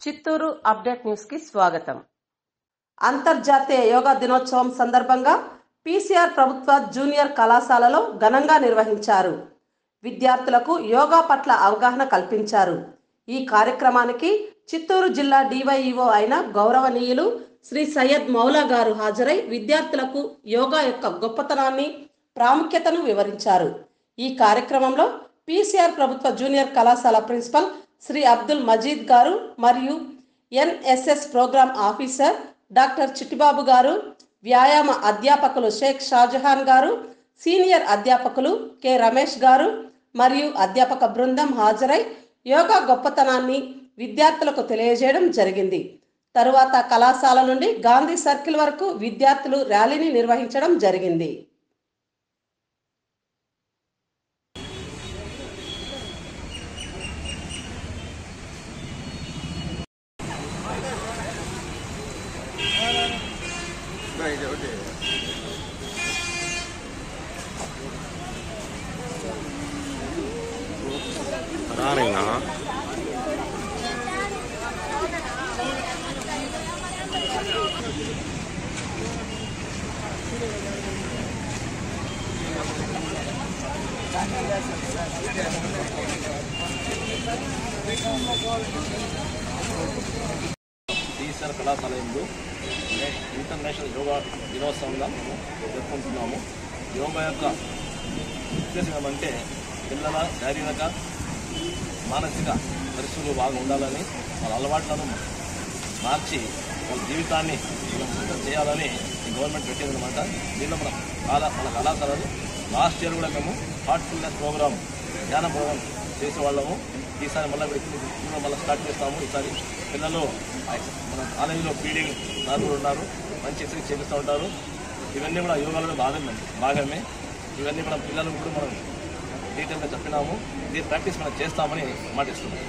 Chittoor update news కి స్వాగతం. అంతర్జాతీయ యోగా దినోత్సవం సందర్భంగా పీసీఆర్ ప్రభుత్వ జూనియర్ కళాశాలలో ఘనంగా నిర్వహించారు. విద్యార్థులకు యోగా పట్ల అవగాహన కల్పించారు. ఈ కార్యక్రమానికి చిత్తూరు జిల్లా డివైఈఓ అయిన గౌరవనీయులు శ్రీ సయ్యద్ మౌలా గారు హాజరై విద్యార్థులకు యోగా యొక్క గొప్పతనాన్ని, ప్రాముఖ్యతను వివరించారు. ఈ కార్యక్రమంలో పీసీఆర్ ప్రభుత్వ జూనియర్ కళాశాల ప్రిన్సిపల్ శ్రీ అబ్దుల్ మజీద్ గారు మరియు NSS programme officer doctor Chittibabu గారు, వ్యాయామ అధ్యాపకులు షేక్ షాజహాన్ గారు, సీనియర్ అధ్యాపకులు కె రమేష్ గారు మరియు అధ్యాపక బృందం హాజరై యోగా గొప్పతనాన్ని విద్యార్థులకు తెలియజేయడం జరిగింది. తరువాత కళాశాల నుండి గాంధీ సర్కిల్ వరకు విద్యార్థులు ర్యాలీని నిర్వహించడం జరిగింది. పీసీఆర్ కళాశాలయంలో ఇంటర్నేషనల్ యోగా దినోత్సవంగా మేము జరుపుకుంటున్నాము. యోగా యొక్క ఉద్దేశం ఏమంటే పిల్లల శారీరక మానసిక పరిస్థితులు బాగా ఉండాలని, వాళ్ళ అలవాట్లను మార్చి వాళ్ళ జీవితాన్ని చేయాలని గవర్నమెంట్ పెట్టిందనమాట. దీనిలో మన కళాశాలలో లాస్ట్ ఇయర్ కూడా మేము హార్ట్ఫుల్నెస్ ప్రోగ్రామ్, ధ్యాన ప్రోగ్రామ్ చేసేవాళ్ళము. ఈసారి మళ్ళీ స్టార్ట్ చేస్తాము. ఈసారి పిల్లలు మన కాలేజీలో ఫీడింగ్ సార్ కూడా ఉన్నారు, మంచి ఎక్సర్సైజ్ చేపిస్తూ ఉంటారు. ఇవన్నీ కూడా యోగాలో భాగమే. ఇవన్నీ మనం పిల్లలకు కూడా మనం డీటెయిల్గా చెప్పినాము. ఇది ప్రాక్టీస్ మనం చేస్తామని మాటిస్తున్నాము.